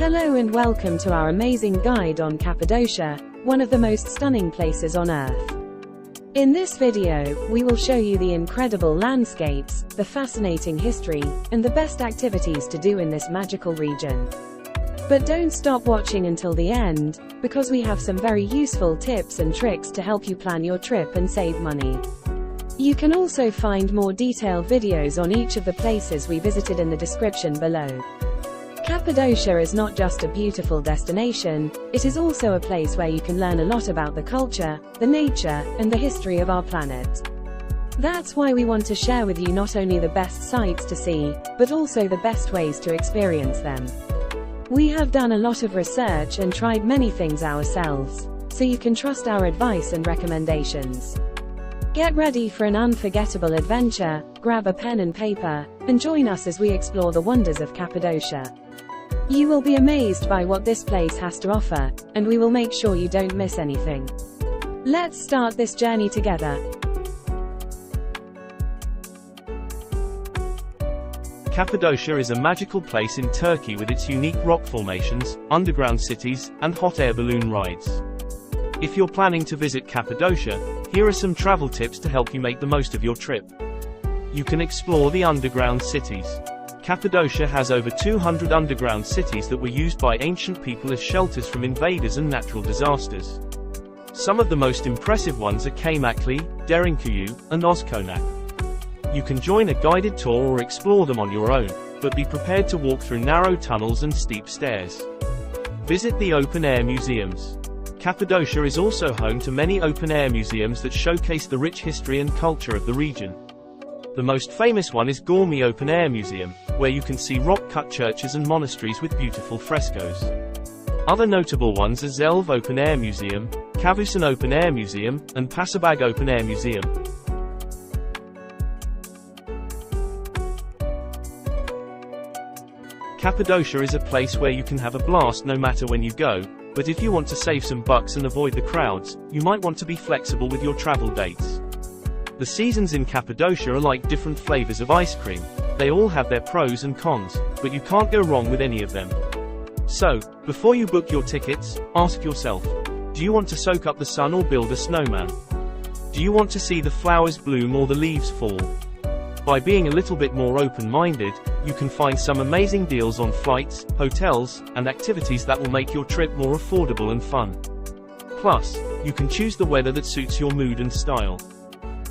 Hello and welcome to our amazing guide on Cappadocia, one of the most stunning places on Earth. In this video, we will show you the incredible landscapes, the fascinating history, and the best activities to do in this magical region. But don't stop watching until the end, because we have some very useful tips and tricks to help you plan your trip and save money. You can also find more detailed videos on each of the places we visited in the description below. Cappadocia is not just a beautiful destination, it is also a place where you can learn a lot about the culture, the nature, and the history of our planet. That's why we want to share with you not only the best sights to see, but also the best ways to experience them. We have done a lot of research and tried many things ourselves, so you can trust our advice and recommendations. Get ready for an unforgettable adventure, grab a pen and paper, and join us as we explore the wonders of Cappadocia. You will be amazed by what this place has to offer, and we will make sure you don't miss anything. Let's start this journey together. Cappadocia is a magical place in Turkey with its unique rock formations, underground cities, and hot air balloon rides. If you're planning to visit Cappadocia, here are some travel tips to help you make the most of your trip. You can explore the underground cities. Cappadocia has over 200 underground cities that were used by ancient people as shelters from invaders and natural disasters. Some of the most impressive ones are Çanakkale, Derinkuyu, and Ozkonak. You can join a guided tour or explore them on your own, but be prepared to walk through narrow tunnels and steep stairs. Visit the open-air museums. Cappadocia is also home to many open-air museums that showcase the rich history and culture of the region. The most famous one is Gormi Open-Air Museum, where you can see rock-cut churches and monasteries with beautiful frescoes. Other notable ones are Zelv Open-Air Museum, Kavusan Open-Air Museum, and Pasabag Open-Air Museum. Cappadocia is a place where you can have a blast no matter when you go, but if you want to save some bucks and avoid the crowds, you might want to be flexible with your travel dates. The seasons in Cappadocia are like different flavors of ice cream. They all have their pros and cons, but you can't go wrong with any of them. So, before you book your tickets, ask yourself, do you want to soak up the sun or build a snowman? Do you want to see the flowers bloom or the leaves fall? By being a little bit more open-minded, you can find some amazing deals on flights, hotels, and activities that will make your trip more affordable and fun. Plus, you can choose the weather that suits your mood and style.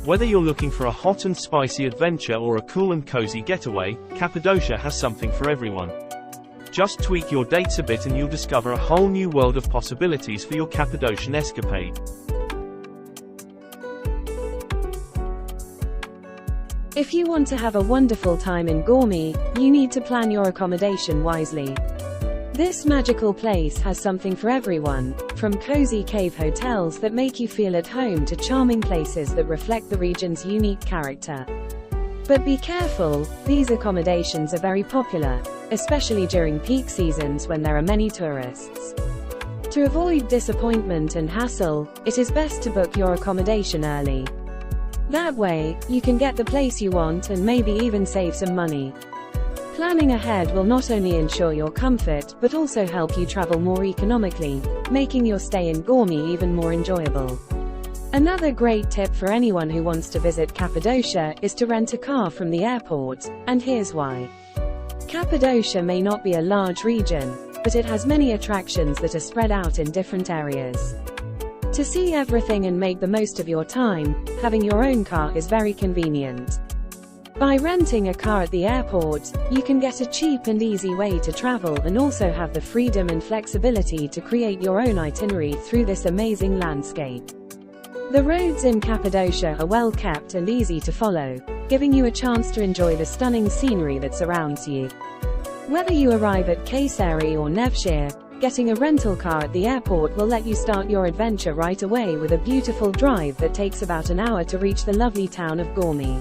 Whether you're looking for a hot and spicy adventure or a cool and cozy getaway, Cappadocia has something for everyone. Just tweak your dates a bit and you'll discover a whole new world of possibilities for your Cappadocian escapade. If you want to have a wonderful time in Gormi, you need to plan your accommodation wisely. This magical place has something for everyone, from cozy cave hotels that make you feel at home to charming places that reflect the region's unique character. But be careful, these accommodations are very popular, especially during peak seasons when there are many tourists. To avoid disappointment and hassle, it is best to book your accommodation early. That way, you can get the place you want and maybe even save some money. Planning ahead will not only ensure your comfort, but also help you travel more economically, making your stay in Gormi even more enjoyable. Another great tip for anyone who wants to visit Cappadocia is to rent a car from the airport, and here's why. Cappadocia may not be a large region, but it has many attractions that are spread out in different areas. To see everything and make the most of your time, having your own car is very convenient. By renting a car at the airport, you can get a cheap and easy way to travel and also have the freedom and flexibility to create your own itinerary through this amazing landscape. The roads in Cappadocia are well kept and easy to follow, giving you a chance to enjoy the stunning scenery that surrounds you. Whether you arrive at Kayseri or Nevşehir, getting a rental car at the airport will let you start your adventure right away with a beautiful drive that takes about an hour to reach the lovely town of Gormi.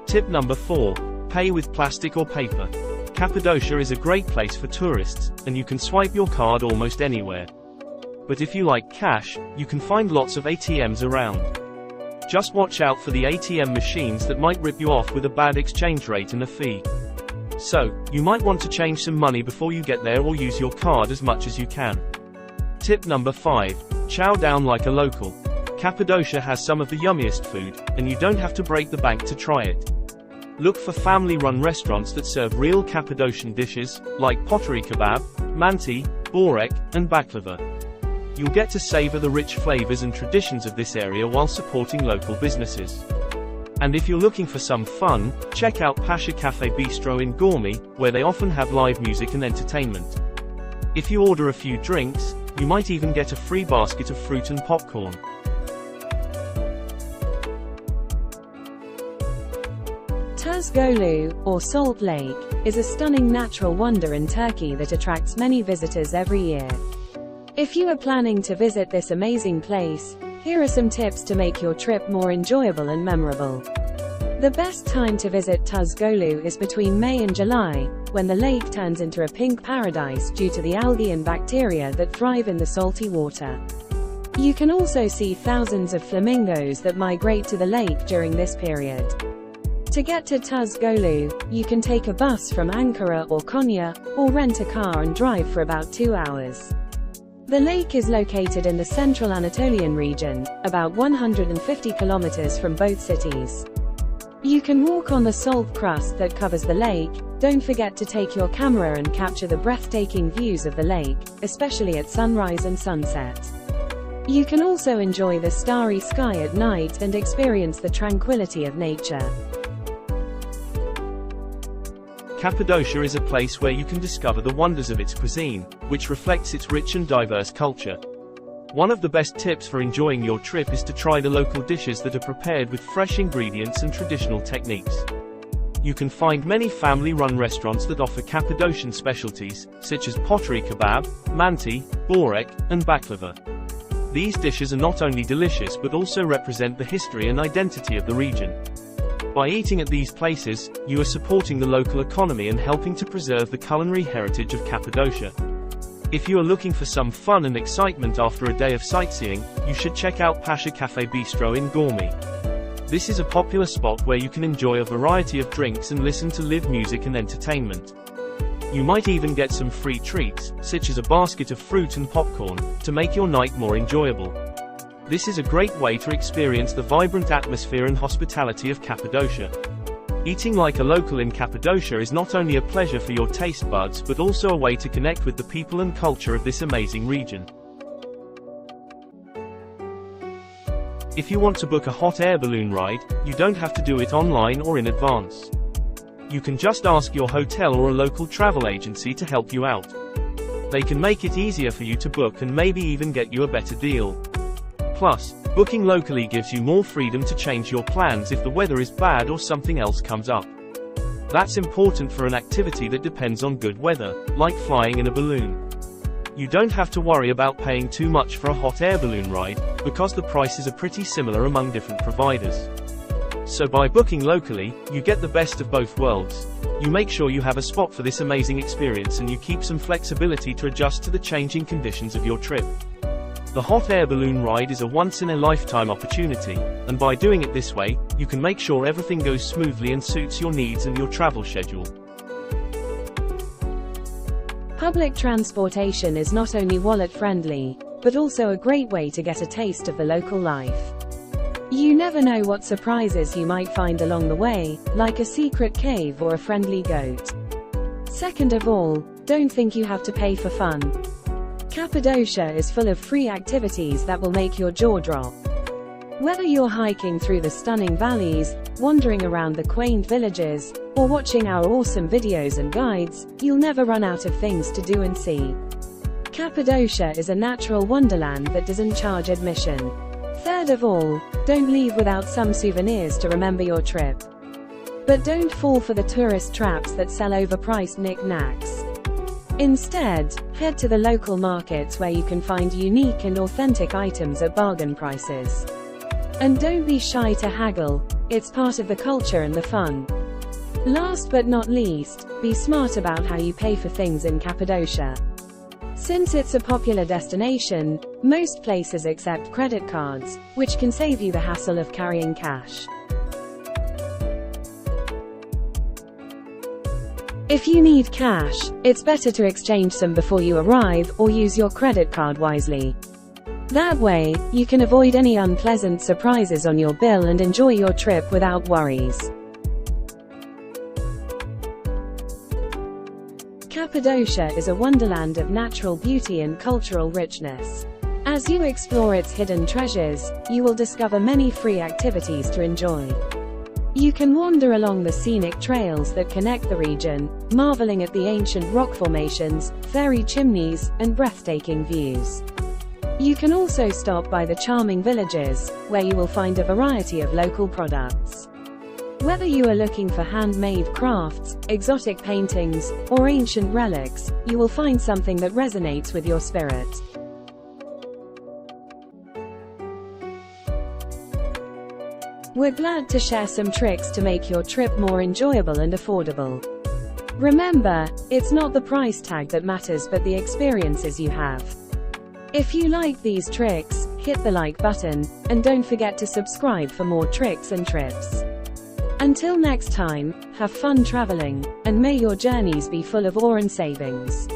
Tip number 4. Pay with plastic or paper. Cappadocia is a great place for tourists, and you can swipe your card almost anywhere. But if you like cash, you can find lots of ATMs around. Just watch out for the ATM machines that might rip you off with a bad exchange rate and a fee. So, you might want to change some money before you get there or use your card as much as you can. Tip number 5. Chow down like a local. Cappadocia has some of the yummiest food, and you don't have to break the bank to try it. Look for family-run restaurants that serve real Cappadocian dishes, like pottery kebab, manti, borek, and baklava. You'll get to savor the rich flavors and traditions of this area while supporting local businesses. And if you're looking for some fun, check out Pasha Cafe Bistro in Gormy, where they often have live music and entertainment. If you order a few drinks, you might even get a free basket of fruit and popcorn. Tuzgolu, or Salt Lake, is a stunning natural wonder in Turkey that attracts many visitors every year. If you are planning to visit this amazing place, here are some tips to make your trip more enjoyable and memorable. The best time to visit Tuzgolu is between May and July, when the lake turns into a pink paradise due to the algae and bacteria that thrive in the salty water. You can also see thousands of flamingos that migrate to the lake during this period. To get to Tuzgolu, you can take a bus from Ankara or Konya, or rent a car and drive for about 2 hours. The lake is located in the central Anatolian region, about 150 kilometers from both cities. You can walk on the salt crust that covers the lake. Don't forget to take your camera and capture the breathtaking views of the lake, especially at sunrise and sunset. You can also enjoy the starry sky at night and experience the tranquility of nature. Cappadocia is a place where you can discover the wonders of its cuisine, which reflects its rich and diverse culture. One of the best tips for enjoying your trip is to try the local dishes that are prepared with fresh ingredients and traditional techniques. You can find many family-run restaurants that offer Cappadocian specialties, such as pottery kebab, manti, borek, and baklava. These dishes are not only delicious but also represent the history and identity of the region. By eating at these places, you are supporting the local economy and helping to preserve the culinary heritage of Cappadocia. If you are looking for some fun and excitement after a day of sightseeing, you should check out Pasha Cafe Bistro in Gormy. This is a popular spot where you can enjoy a variety of drinks and listen to live music and entertainment. You might even get some free treats, such as a basket of fruit and popcorn, to make your night more enjoyable. This is a great way to experience the vibrant atmosphere and hospitality of Cappadocia. Eating like a local in Cappadocia is not only a pleasure for your taste buds but also a way to connect with the people and culture of this amazing region. If you want to book a hot air balloon ride, you don't have to do it online or in advance. You can just ask your hotel or a local travel agency to help you out. They can make it easier for you to book and maybe even get you a better deal. Plus, booking locally gives you more freedom to change your plans if the weather is bad or something else comes up. That's important for an activity that depends on good weather, like flying in a balloon. You don't have to worry about paying too much for a hot air balloon ride, because the prices are pretty similar among different providers. So by booking locally, you get the best of both worlds. You make sure you have a spot for this amazing experience and you keep some flexibility to adjust to the changing conditions of your trip. The hot air balloon ride is a once-in-a-lifetime opportunity, and by doing it this way, you can make sure everything goes smoothly and suits your needs and your travel schedule. Public transportation is not only wallet-friendly, but also a great way to get a taste of the local life. You never know what surprises you might find along the way, like a secret cave or a friendly goat. Second of all, don't think you have to pay for fun. Cappadocia is full of free activities that will make your jaw drop. Whether you're hiking through the stunning valleys, wandering around the quaint villages, or watching our awesome videos and guides, you'll never run out of things to do and see. Cappadocia is a natural wonderland that doesn't charge admission. Third of all, don't leave without some souvenirs to remember your trip. But don't fall for the tourist traps that sell overpriced knickknacks. Instead, head to the local markets where you can find unique and authentic items at bargain prices. And don't be shy to haggle, it's part of the culture and the fun. Last but not least, be smart about how you pay for things in Cappadocia. Since it's a popular destination, most places accept credit cards, which can save you the hassle of carrying cash. If you need cash, it's better to exchange some before you arrive, or use your credit card wisely. That way, you can avoid any unpleasant surprises on your bill and enjoy your trip without worries. Cappadocia is a wonderland of natural beauty and cultural richness. As you explore its hidden treasures, you will discover many free activities to enjoy. You can wander along the scenic trails that connect the region, marveling at the ancient rock formations, fairy chimneys, and breathtaking views. You can also stop by the charming villages, where you will find a variety of local products. Whether you are looking for handmade crafts, exotic paintings, or ancient relics, you will find something that resonates with your spirit. We're glad to share some tricks to make your trip more enjoyable and affordable. Remember, it's not the price tag that matters but the experiences you have. If you like these tricks, hit the like button, and don't forget to subscribe for more tricks and trips. Until next time, have fun traveling, and may your journeys be full of awe and savings.